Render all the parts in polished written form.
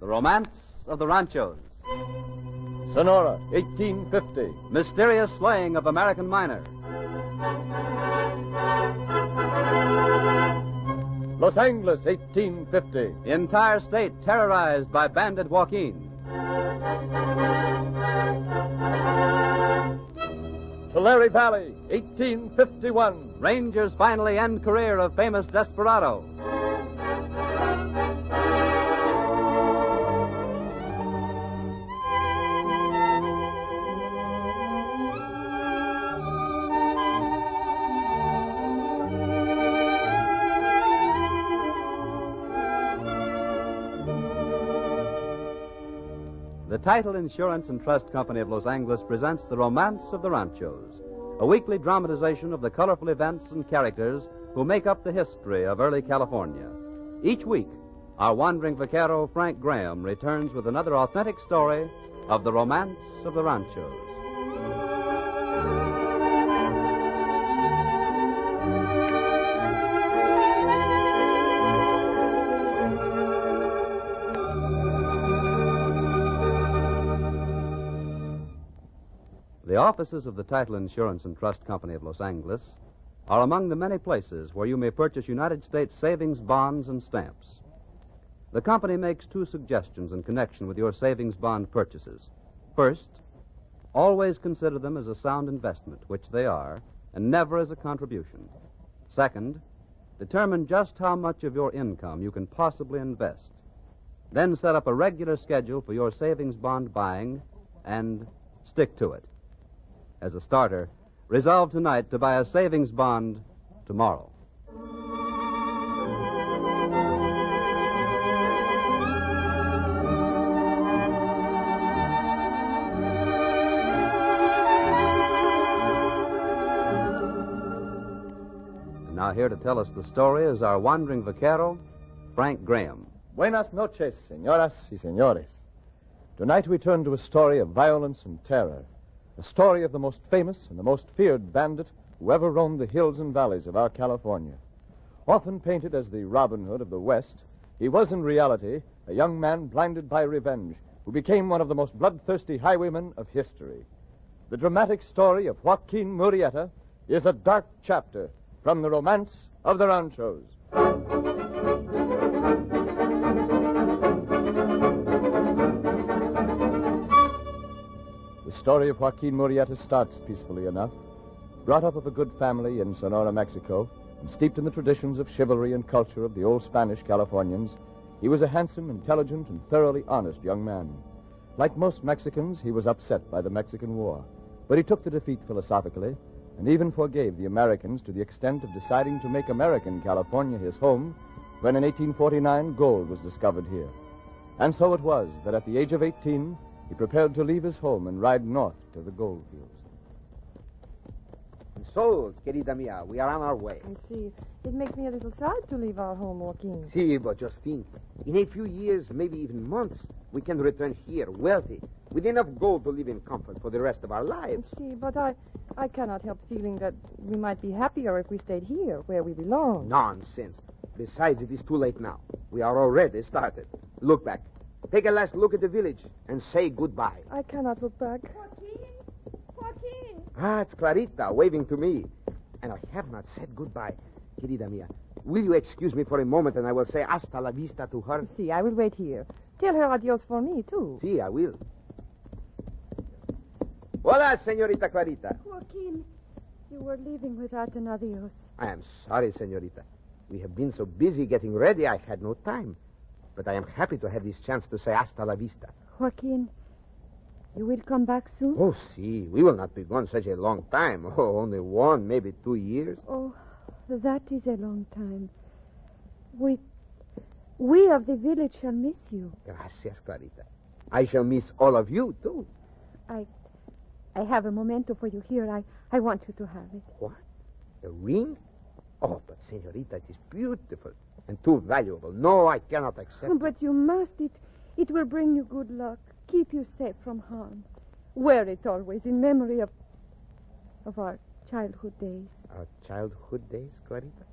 The Romance of the Ranchos. Sonora, 1850. Mysterious slaying of American miner. Los Angeles, 1850. Entire state terrorized by bandit Joaquin. Tulare Valley, 1851. Rangers finally end career of famous desperado. The Title Insurance and Trust Company of Los Angeles presents The Romance of the Ranchos, a weekly dramatization of the colorful events and characters who make up the history of early California. Each week, our wandering vaquero, Frank Graham, returns with another authentic story of the romance of the Ranchos. The offices of the Title Insurance and Trust Company of Los Angeles are among the many places where you may purchase United States savings bonds and stamps. The company makes two suggestions in connection with your savings bond purchases. First, always consider them as a sound investment, which they are, and never as a contribution. Second, determine just how much of your income you can possibly invest. Then set up a regular schedule for your savings bond buying and stick to it. As a starter, resolve tonight to buy a savings bond tomorrow. And now here to tell us the story is our wandering vaquero, Frank Graham. Buenas noches, señoras y señores. Tonight we turn to a story of violence and terror. A story of the most famous and the most feared bandit who ever roamed the hills and valleys of our California. Often painted as the Robin Hood of the West, he was in reality a young man blinded by revenge who became one of the most bloodthirsty highwaymen of history. The dramatic story of Joaquin Murietta is a dark chapter from the romance of the Ranchos. The story of Joaquin Murietta starts peacefully enough. Brought up of a good family in Sonora, Mexico, and steeped in the traditions of chivalry and culture of the old Spanish Californians, he was a handsome, intelligent, and thoroughly honest young man. Like most Mexicans, he was upset by the Mexican War, but he took the defeat philosophically and even forgave the Americans to the extent of deciding to make American California his home when in 1849 gold was discovered here. And so it was that at the age of 18, he prepared to leave his home and ride north to the gold fields. So, querida mia, we are on our way. I see. It makes me a little sad to leave our home, Joaquin. See, but just think. In a few years, maybe even months, we can return here wealthy, with enough gold to live in comfort for the rest of our lives. See, but I cannot help feeling that we might be happier if we stayed here, where we belong. Nonsense. Besides, it is too late now. We are already started. Look back. Take a last look at the village and say goodbye. I cannot look back. Joaquin! Ah, it's Clarita waving to me. And I have not said goodbye. Querida mia, will you excuse me for a moment and I will say hasta la vista to her? See, I will wait here. Tell her adios for me, too. See, I will. Hola, señorita Clarita. Joaquin, you were leaving without an adios. I am sorry, señorita. We have been so busy getting ready, I had no time. But I am happy to have this chance to say hasta la vista. Joaquin, you will come back soon? Oh, see, we will not be gone such a long time. Oh, only 1, maybe 2 years. Oh, that is a long time. We of the village shall miss you. Gracias, Clarita. I shall miss all of you, too. I have a memento for you here. I want you to have it. What? A ring? Oh, but, señorita, it is beautiful and too valuable. No, I cannot accept it. But you must. It will bring you good luck. Keep you safe from harm. Wear it always in memory of our childhood days. Our childhood days, Clarita?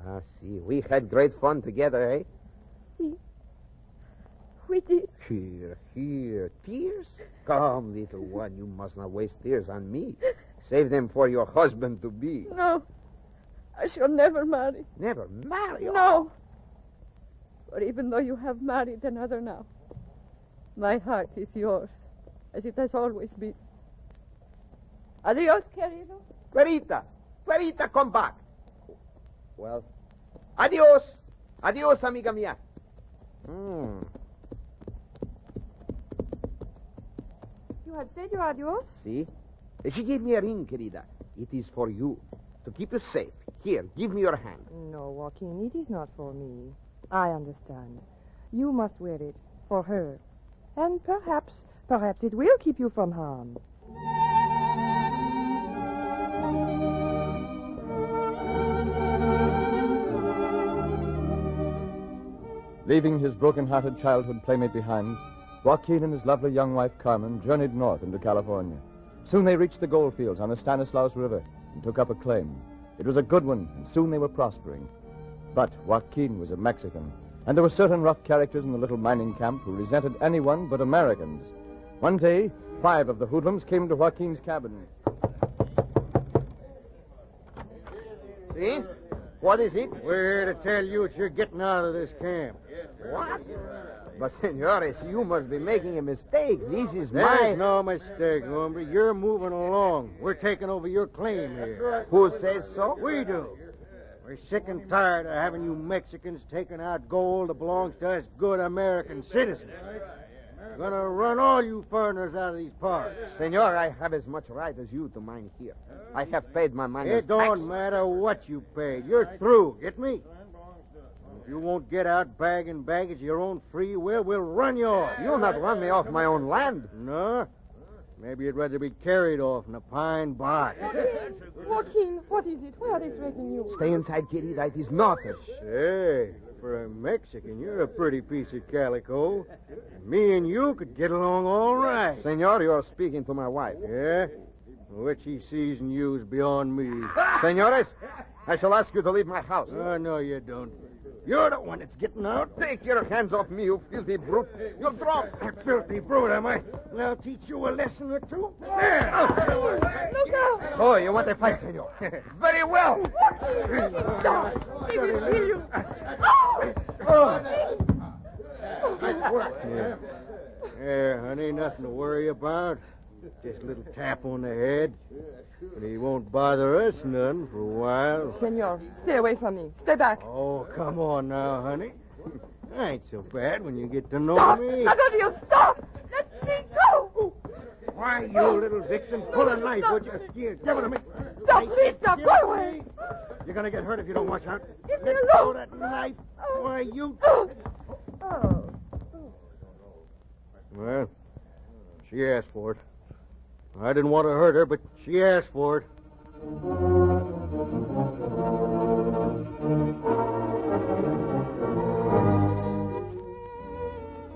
Ah, see, we had great fun together, eh? See, we did. Here. Tears? Come, little one, you must not waste tears on me. Save them for your husband-to-be. No, I shall never marry. Never marry? No. For even though you have married another now, my heart is yours, as it has always been. Adios, querido. Clarita, come back. Well, adios. Adios, amiga mia. You have said your adios? See? She gave me a ring, querida. It is for you, to keep you safe. Here, give me your hand. No, Joaquin, it is not for me. I understand. You must wear it for her. And perhaps it will keep you from harm. Leaving his broken-hearted childhood playmate behind, Joaquin and his lovely young wife Carmen journeyed north into California. Soon they reached the gold fields on the Stanislaus River and took up a claim. It was a good one, and soon they were prospering. But Joaquin was a Mexican, and there were certain rough characters in the little mining camp who resented anyone but Americans. One day, 5 of the hoodlums came to Joaquin's cabin. See? What is it? We're here to tell you that you're getting out of this camp. What? But, senores, you must be making a mistake. This is There's no mistake, hombre. You're moving along. We're taking over your claim here. Who says so? We do. We're sick and tired of having you Mexicans taking out gold that belongs to us good American citizens. We're gonna run all you foreigners out of these parts. Senor, I have as much right as you to mine here. I have paid my money as It don't tax. matter what you paid. You're through. Get me? If you won't get out bag and baggage of your own free will, we'll run you off. You'll not run me off my own land. No? Maybe you'd rather be carried off in a pine box. Joaquin, what is it? Where are they threatening you? Stay inside, querida. It is nothing. Say, for a Mexican, you're a pretty piece of calico. Me and you could get along all right. Senor, you're speaking to my wife. Yeah? What she sees in you is beyond me. Senores, I shall ask you to leave my house. Oh, no, you don't. You're the one that's getting out. Take your hands off me, you filthy brute. You'll drop. A filthy brute, am I? I'll teach you a lesson or two. There. Look out! So, you want a fight, senor? Very well. Stop! He will kill you. Nice work. Yeah, honey, nothing to worry about. Just a little tap on the head. And he won't bother us none for a while. Senor, stay away from me. Stay back. Oh, come on now, honey. I ain't so bad when you get to know Stop! me. Now, don't you stop! Let me go! Why, you little vixen, pull a knife, would you? Here, give it to me. Stop, I please said stop. give Go it to away. me. You're gonna get hurt if you don't watch out. Give me Let alone. go of that knife. Why, you... Oh. Well, she asked for it. I didn't want to hurt her, but she asked for it.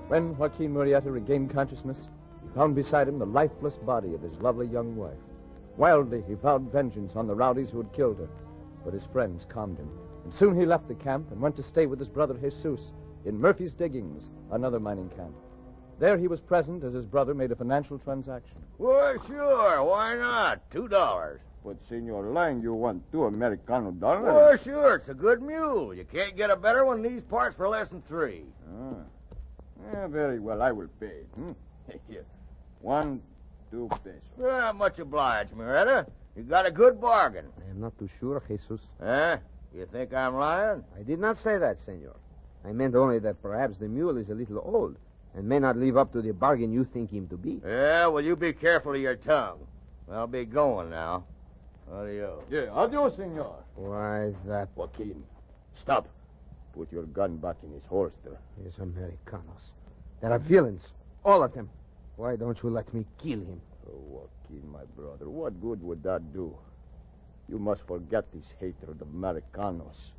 When Joaquin Murietta regained consciousness, he found beside him the lifeless body of his lovely young wife. Wildly, he vowed vengeance on the rowdies who had killed her, but his friends calmed him. And soon he left the camp and went to stay with his brother Jesus in Murphy's Diggings, another mining camp. There he was present as his brother made a financial transaction. Well, sure. Why not? $2. But, Senor Lang, you want $2 dollars? Well, sure. It's a good mule. You can't get a better one in these parts for less than 3. Ah. Yeah, very well. I will pay. Here. 1, 2 pesos. Well, much obliged, Murietta. You got a good bargain. I am not too sure, Jesus. Huh? You think I'm lying? I did not say that, senor. I meant only that perhaps the mule is a little old and may not live up to the bargain you think him to be. Yeah, well, you be careful of your tongue. I'll be going now. Adios. Yeah, adios, senor. Why, that Joaquin, stop. Put your gun back in his holster. is Americanos. They are villains, all of them. Why don't you let me kill him? Oh, Joaquin, my brother, what good would that do? You must forget this hatred of Americanos.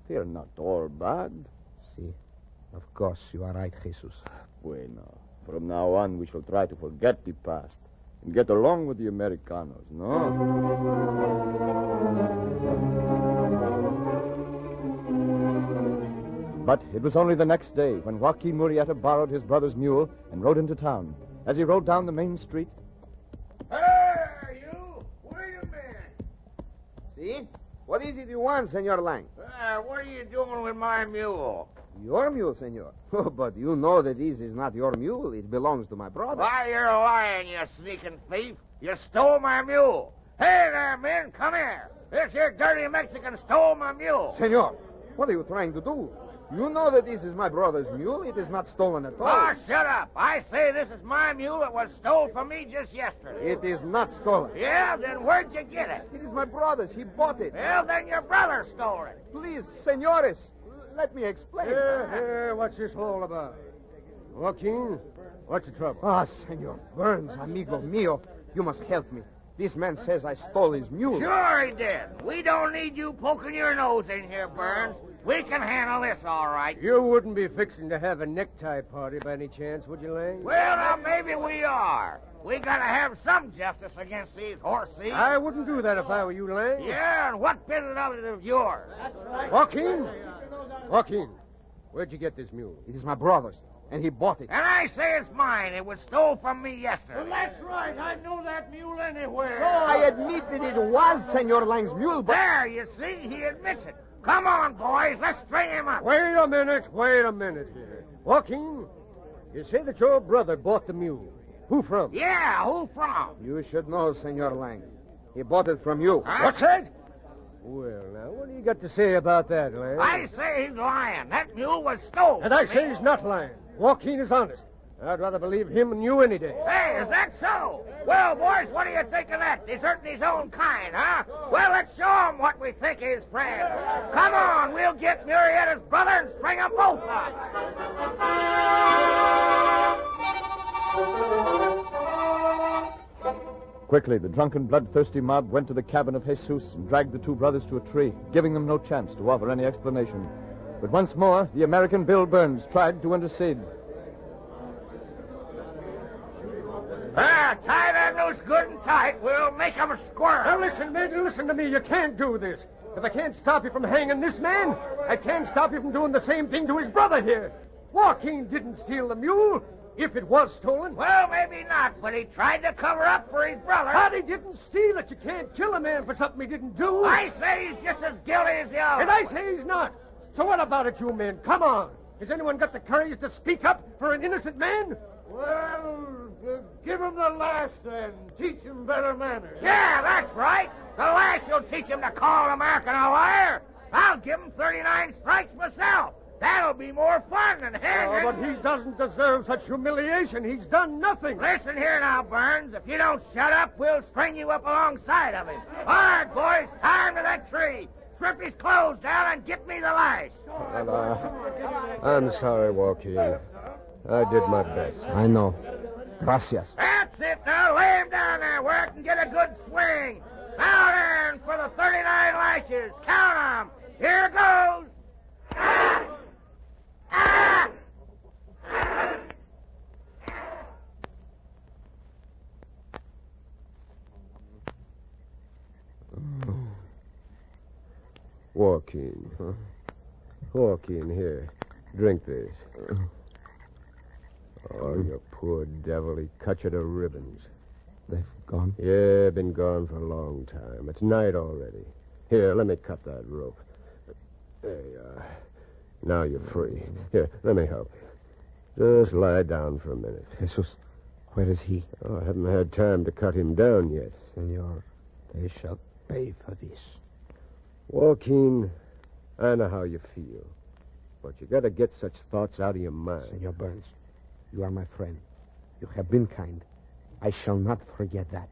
They're not all bad. See, of course you are right, Jesus. Bueno, from now on we shall try to forget the past and get along with the Americanos, no? But it was only the next day when Joaquin Murietta borrowed his brother's mule and rode into town. As he rode down the main street... Hey, you! Wait a minute. See? What is it you want, Senor Lang? What are you doing with my mule? Your mule, senor. Oh, but you know that this is not your mule. It belongs to my brother. Why, you're lying, you sneaking thief. You stole my mule. Hey there, men, come here. This here dirty Mexican stole my mule. Senor, what are you trying to do? You know that this is my brother's mule. It is not stolen at all. Oh, shut up. I say this is my mule that was stole from me just yesterday. It is not stolen. Yeah, then where'd you get it? It is my brother's. He bought it. Well, then your brother stole it. Please, senores, let me explain. What's this all about? Joaquin, what's the trouble? Ah, Senor Burns, amigo mío, you must help me. This man says I stole his mule. Sure he did. We don't need you poking your nose in here, Burns. We can handle this all right. You wouldn't be fixing to have a necktie party by any chance, would you, Lang? Well, now, maybe we are. We gotta have some justice against these horse thieves. I wouldn't do that if I were you, Lang. Yeah, and what business of it is yours? Joaquin? Joaquin, where'd you get this mule? It is my brother's, and he bought it. And I say it's mine. It was stole from me yesterday. Well, that's right. I know that mule anywhere. I admit that it was Senor Lang's mule, but... There, you see, he admits it. Come on, boys, let's string him up. Wait a minute here. Joaquin, you say that your brother bought the mule. Who from? Yeah, who from? You should know, Senor Lang. He bought it from you. Huh? What's that? Well, now, what do you got to say about that, Lang? I say he's lying. That mule was stolen. And I from me. say he's not lying. Joaquin is honest. I'd rather believe him than you any day. Hey, is that so? Well, boys, what do you think of that? Deserting his own kind, huh? Well, let's show him what we think of his friend. Come on, we'll get Murietta's brother and string them both up. Quickly, the drunken, bloodthirsty mob went to the cabin of Jesus and dragged the two brothers to a tree, giving them no chance to offer any explanation. But once more, the American Bill Burns tried to intercede. Tie that noose good and tight. We'll make them squirm. Now, listen, man, listen to me. You can't do this. If I can't stop you from hanging this man, I can't stop you from doing the same thing to his brother here. Joaquin didn't steal the mule, if it was stolen. Well, maybe not, but he tried to cover up for his brother. But he didn't steal it. You can't kill a man for something he didn't do. I say he's just as guilty as the other. And I say he's not. So what about it, you men? Come on. Has anyone got the courage to speak up for an innocent man? Well, give him the lash then. Teach him better manners. Yeah, that's right. The lash will teach him to call an American a liar. I'll give him 39 strikes myself. That'll be more fun than hanging. Oh, but he doesn't deserve such humiliation. He's done nothing. Listen here now, Burns. If you don't shut up, we'll string you up alongside of him. All right, boys, tie him to that tree. Strip his clothes down and get me the lash. Well, I'm sorry, Joaquin. I did my best. I know. Gracias. That's it. Now lay him down there where I can get a good swing. Now then, for the 39 lashes. Count 'em. Here goes. Ah! Ah! Joaquin, huh? Joaquin, here. Drink this. Oh, you poor devil. He cut you to ribbons. They've gone? Yeah, been gone for a long time. It's night already. Here, let me cut that rope. There you are. Now you're free. Here, let me help you. Just lie down for a minute. Jesus, where is he? Oh, I haven't had time to cut him down yet. Senor, they shall pay for this. Joaquin, I know how you feel. But you gotta get such thoughts out of your mind. Senor Burns, you are my friend. You have been kind. I shall not forget that.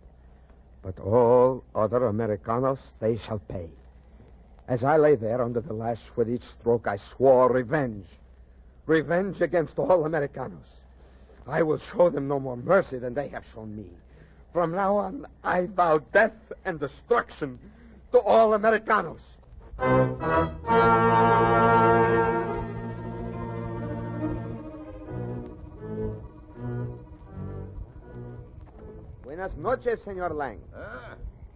But all other Americanos, they shall pay. As I lay there under the lash with each stroke, I swore revenge. Revenge against all Americanos. I will show them no more mercy than they have shown me. From now on, I vow death and destruction to all Americanos. Buenas noches, Senor Lang.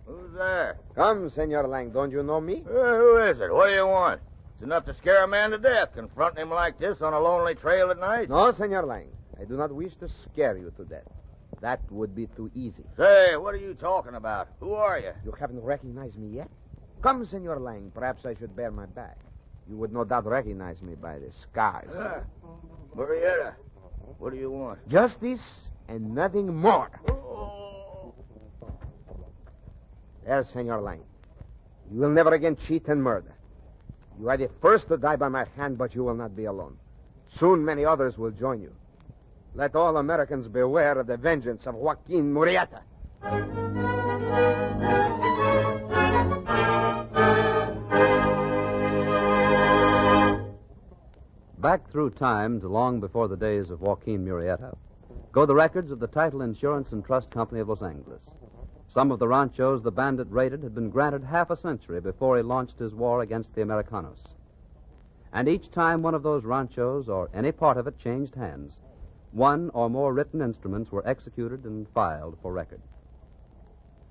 Who's there? Come, Senor Lang. Don't you know me? Who is it? What do you want? It's enough to scare a man to death, confronting him like this on a lonely trail at night. No, Senor Lang. I do not wish to scare you to death. That would be too easy. Say, what are you talking about? Who are you? You haven't recognized me yet? Come, Senor Lang. Perhaps I should bear my back. You would no doubt recognize me by the scars. Murietta, what do you want? Justice and nothing more. Oh. There, Senor Lang. You will never again cheat and murder. You are the first to die by my hand, but you will not be alone. Soon many others will join you. Let all Americans beware of the vengeance of Joaquin Murietta. Back through time to long before the days of Joaquin Murietta go the records of the Title Insurance and Trust Company of Los Angeles. Some of the ranchos the bandit raided had been granted half a century before he launched his war against the Americanos. And each time one of those ranchos or any part of it changed hands, one or more written instruments were executed and filed for record.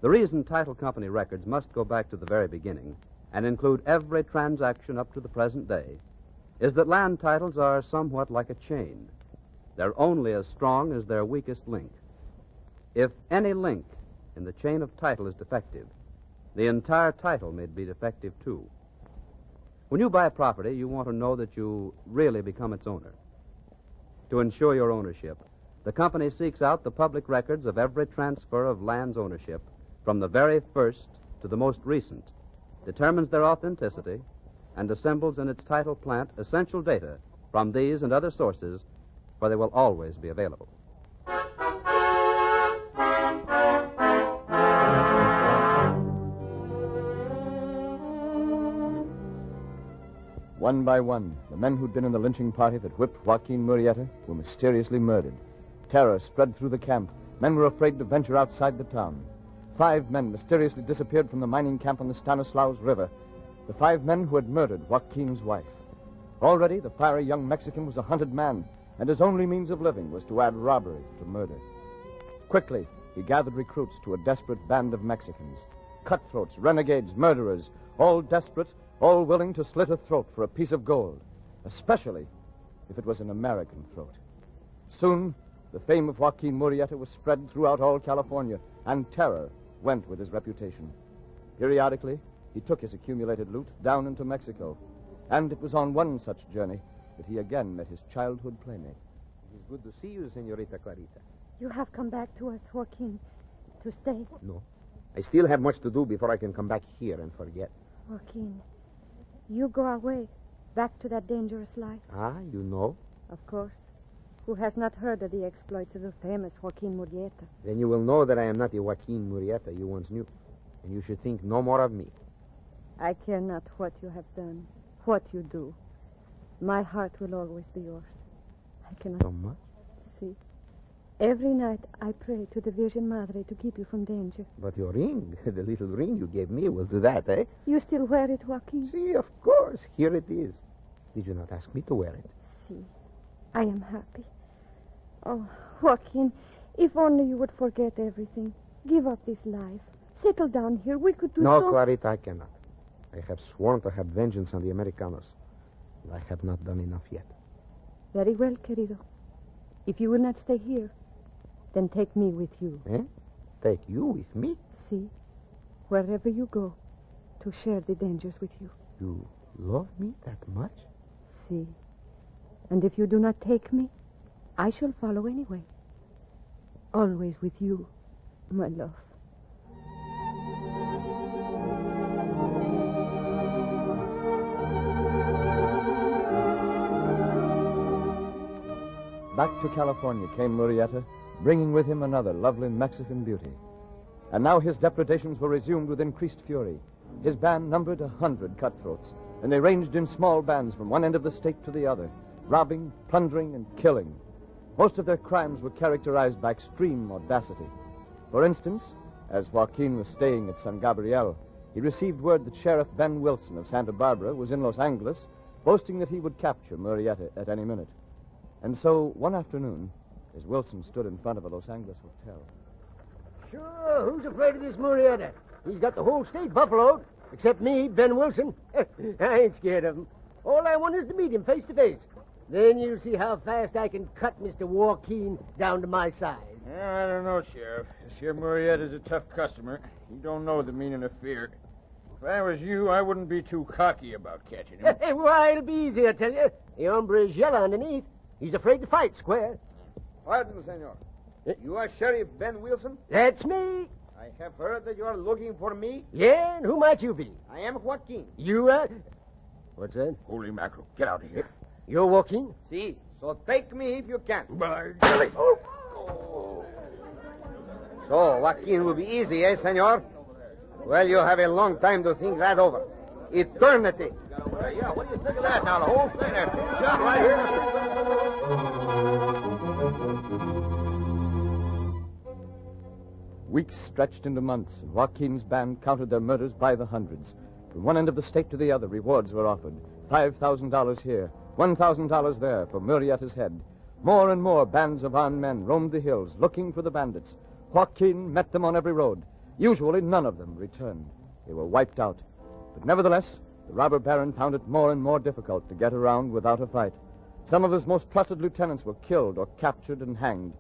The reason title company records must go back to the very beginning and include every transaction up to the present day is that land titles are somewhat like a chain. They're only as strong as their weakest link. If any link in the chain of title is defective, the entire title may be defective too. When you buy property, you want to know that you really become its owner. To ensure your ownership, the company seeks out the public records of every transfer of land's ownership from the very first to the most recent, determines their authenticity, and assembles in its title plant essential data from these and other sources where they will always be available. One by one, the men who'd been in the lynching party that whipped Joaquin Murietta were mysteriously murdered. Terror spread through the camp. Men were afraid to venture outside the town. 5 men mysteriously disappeared from the mining camp on the Stanislaus River. The 5 men who had murdered Joaquin's wife. Already, the fiery young Mexican was a hunted man, and his only means of living was to add robbery to murder. Quickly, he gathered recruits to a desperate band of Mexicans. Cutthroats, renegades, murderers, all desperate, all willing to slit a throat for a piece of gold, especially if it was an American throat. Soon, the fame of Joaquin Murietta was spread throughout all California, and terror went with his reputation. Periodically, he took his accumulated loot down into Mexico, and it was on one such journey that he again met his childhood playmate. It is good to see you, Senorita Clarita. You have come back to us, Joaquin, to stay. No. I still have much to do before I can come back here and forget. Joaquin, you go away, back to that dangerous life. Ah, you know? Of course. Who has not heard of the exploits of the famous Joaquin Murietta? Then you will know that I am not the Joaquin Murietta you once knew. And you should think no more of me. I care not what you have done, what you do. My heart will always be yours. I cannot... So much? See, every night I pray to the Virgin Madre to keep you from danger. But your ring, the little ring you gave me, will do that, eh? You still wear it, Joaquin? See, of course. Here it is. Did you not ask me to wear it? See, I am happy. Oh, Joaquin, if only you would forget everything. Give up this life. Settle down here. We could do No, so... Clarita, I cannot. I have sworn to have vengeance on the Americanos. And I have not done enough yet. Very well, querido. If you will not stay here, then take me with you. Eh? Take you with me? See, wherever you go, to share the dangers with you. You love me that much? See, and if you do not take me, I shall follow anyway. Always with you, my love. Back to California came Murietta, bringing with him another lovely Mexican beauty. And now his depredations were resumed with increased fury. His band numbered 100 cutthroats, and they ranged in small bands from one end of the state to the other, robbing, plundering, and killing. Most of their crimes were characterized by extreme audacity. For instance, as Joaquin was staying at San Gabriel, he received word that Sheriff Ben Wilson of Santa Barbara was in Los Angeles, boasting that he would capture Murietta at any minute. And so, one afternoon, as Wilson stood in front of a Los Angeles hotel... Sure, who's afraid of this Murietta? He's got the whole state buffaloed, except me, Ben Wilson. I ain't scared of him. All I want is to meet him face to face. Then you'll see how fast I can cut Mr. Joaquin down to my size. I don't know, Sheriff. This here Murietta's a tough customer. He don't know the meaning of fear. If I was you, I wouldn't be too cocky about catching him. Why, it'll be easy, I tell you. The hombre's yellow underneath. He's afraid to fight square. Pardon, senor. You are Sheriff Ben Wilson? That's me. I have heard that you are looking for me. Yeah, and who might you be? I am Joaquin. You, What's that? Holy mackerel. Get out of here. You're Joaquin? See, so take me if you can. By So, Joaquin will be easy, eh, senor? Well, you have a long time to think that over. Eternity. Yeah, what do you think of that now? The whole thing there. Shot right here. Weeks stretched into months, and Joaquin's band counted their murders by the hundreds. From one end of the state to the other, rewards were offered. $5,000 here, $1,000 there for Murietta's head. More and more bands of armed men roamed the hills looking for the bandits. Joaquin met them on every road. Usually none of them returned. They were wiped out. But nevertheless, the robber baron found it more and more difficult to get around without a fight. Some of his most trusted lieutenants were killed or captured and hanged.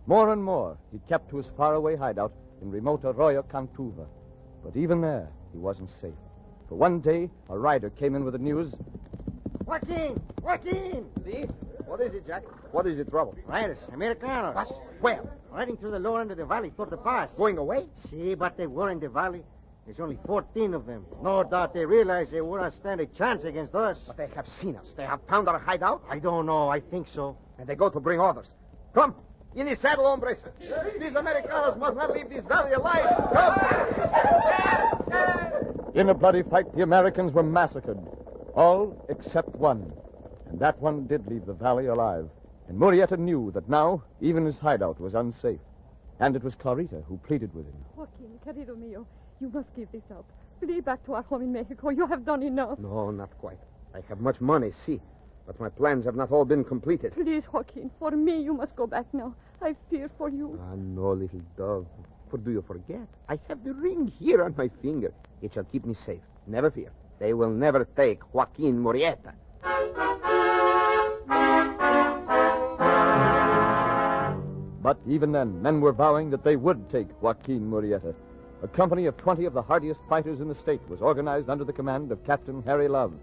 More and more, he kept to his faraway hideout in remote Arroyo Cantuva. But even there, he wasn't safe. For one day, a rider came in with the news. Joaquin! Joaquin! See? What is it, Jack? What is the trouble? Riders, Americanos. What? Where? Riding through the lower end of the valley toward the pass. Going away? See, but they were in the valley. There's only 14 of them. No doubt they realize they wouldn't stand a chance against us. But they have seen us. They have found our hideout. I don't know. I think so. And they go to bring orders. Come. In the saddle, hombres. These Americanos must not leave this valley alive. Come. In a bloody fight, the Americans were massacred. All except one. And that one did leave the valley alive. And Murietta knew that now even his hideout was unsafe. And it was Clarita who pleaded with him. Joaquin, querido mío, you must give this up. Flee back to our home in Mexico. You have done enough. No, not quite. I have much money, see. But my plans have not all been completed. Please, Joaquin, for me, you must go back now. I fear for you. Ah, no, little dove. For do you forget? I have the ring here on my finger. It shall keep me safe. Never fear. They will never take Joaquin Murietta. But even then, men were vowing that they would take Joaquin Murietta. A company of 20 of the hardiest fighters in the state was organized under the command of Captain Harry Love.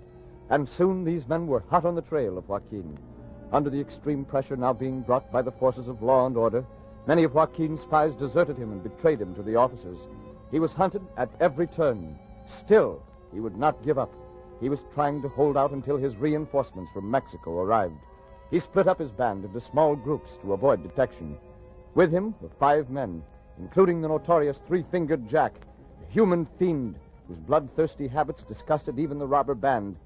And soon these men were hot on the trail of Joaquin. Under the extreme pressure now being brought by the forces of law and order, many of Joaquin's spies deserted him and betrayed him to the officers. He was hunted at every turn. Still, he would not give up. He was trying to hold out until his reinforcements from Mexico arrived. He split up his band into small groups to avoid detection. With him were 5 men, including the notorious Three-Fingered Jack, a human fiend whose bloodthirsty habits disgusted even the robber band,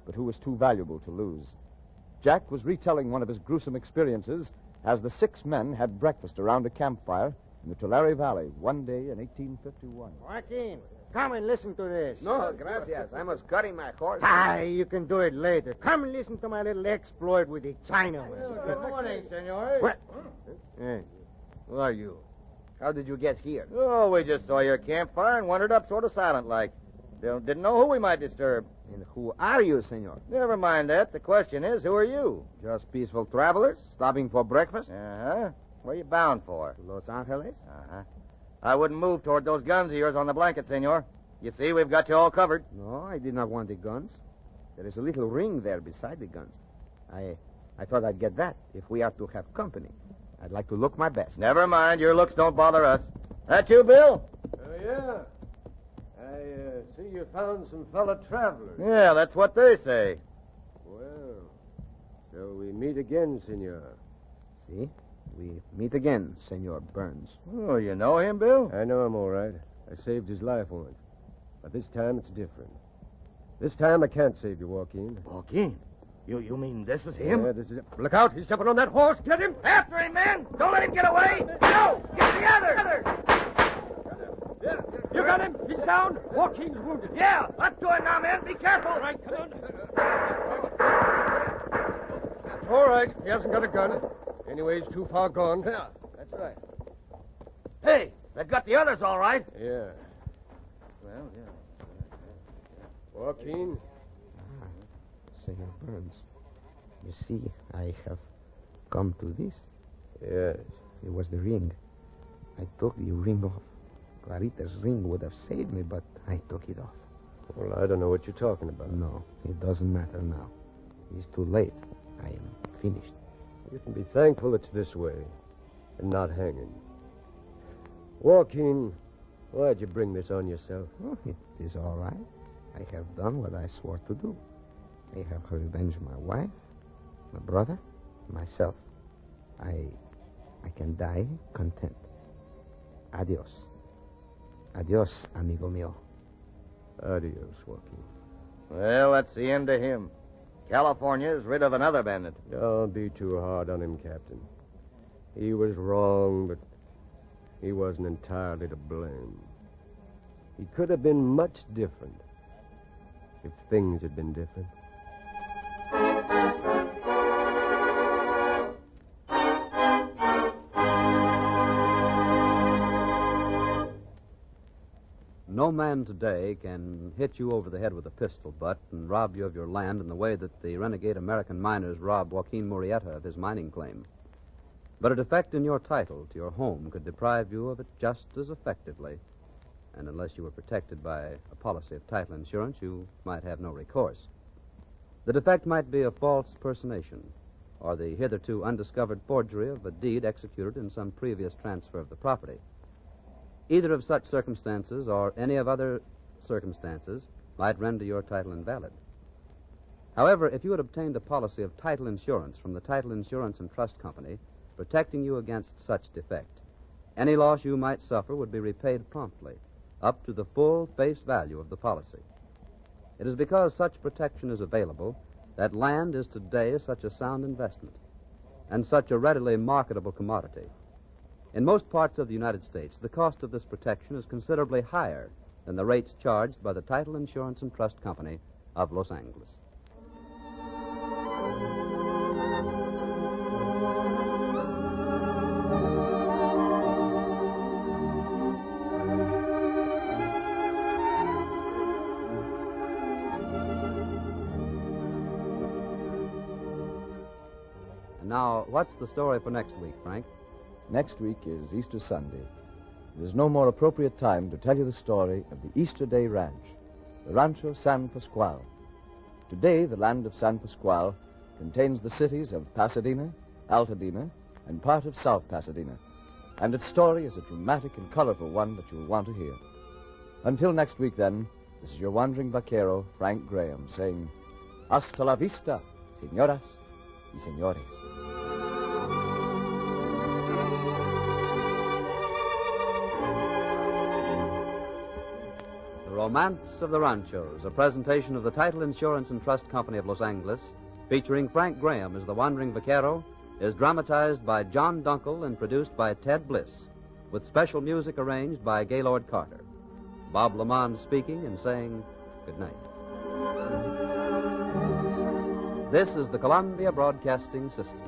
but who was too valuable to lose. Jack was retelling one of his gruesome experiences as the 6 men had breakfast around a campfire in the Tulare Valley one day in 1851. Joaquin, come and listen to this. No, gracias. I must curry my horse. You can do it later. Come and listen to my little exploit with the Chinaman. Good morning, senor. What? Hey, who are you? How did you get here? Oh, we just saw your campfire and wandered up sort of silent-like. Didn't know who we might disturb. And who are you, senor? Never mind that. The question is, who are you? Just peaceful travelers, stopping for breakfast? Uh-huh. Where you bound for? Los Angeles? Uh-huh. I wouldn't move toward those guns of yours on the blanket, senor. You see, we've got you all covered. No, I did not want the guns. There is a little ring there beside the guns. I thought I'd get that if we are to have company. I'd like to look my best. Never mind. Your looks don't bother us. That you, Bill? Yeah. I see you found some fellow travelers. Yeah, that's what they say. Well, so we meet again, senor. See? We meet again, Senor Burns. Oh, you know him, Bill? I know him all right. I saved his life once. But this time it's different. This time I can't save you, Joaquin. Joaquin? You mean this is him? Yeah, this is it. Look out. He's jumping on that horse. Get him. After him, men! Don't let him get away! No! Get the other! You got him. He's down. Joaquin's wounded. Yeah! Up to him now, men! Be careful! All right, come on. All right. He hasn't got a gun. Anyway, he's too far gone. Yeah, that's right. Hey, they've got the others all right. Yeah. Well, yeah. Joaquin. Senor Burns. You see, I have come to this. Yes. It was the ring. I took the ring off. Clarita's ring would have saved me, but I took it off. Well, I don't know what you're talking about. No, it doesn't matter now. It's too late. I am finished. You can be thankful it's this way and not hanging. Joaquin, why'd you bring this on yourself? Oh, it is all right. I have done what I swore to do. I have revenged my wife, my brother, myself. I can die content. Adios. Adios, amigo mío. Adios, Joaquin. Well, that's the end of him. California's rid of another bandit. Don't be too hard on him, Captain. He was wrong, but he wasn't entirely to blame. He could have been much different if things had been different. No man today can hit you over the head with a pistol butt and rob you of your land in the way that the renegade American miners robbed Joaquin Murietta of his mining claim. But a defect in your title to your home could deprive you of it just as effectively. And unless you were protected by a policy of title insurance, you might have no recourse. The defect might be a false personation, or the hitherto undiscovered forgery of a deed executed in some previous transfer of the property. Either of such circumstances or any of other circumstances might render your title invalid. However, if you had obtained a policy of title insurance from the Title Insurance and Trust Company protecting you against such defect, any loss you might suffer would be repaid promptly, up to the full face value of the policy. It is because such protection is available that land is today such a sound investment and such a readily marketable commodity. In most parts of the United States, the cost of this protection is considerably higher than the rates charged by the Title Insurance and Trust Company of Los Angeles. And now, what's the story for next week, Frank? Next week is Easter Sunday. There's no more appropriate time to tell you the story of the Easter Day Ranch, the Rancho San Pascual. Today, the land of San Pascual contains the cities of Pasadena, Altadena, and part of South Pasadena, and its story is a dramatic and colorful one that you'll want to hear. Until next week, then, this is your wandering vaquero, Frank Graham, saying, Hasta la vista, señoras y señores. Romance of the Ranchos, a presentation of the Title Insurance and Trust Company of Los Angeles, featuring Frank Graham as the wandering vaquero, is dramatized by John Dunkel and produced by Ted Bliss, with special music arranged by Gaylord Carter. Bob Lamont speaking and saying good night. This is the Columbia Broadcasting System.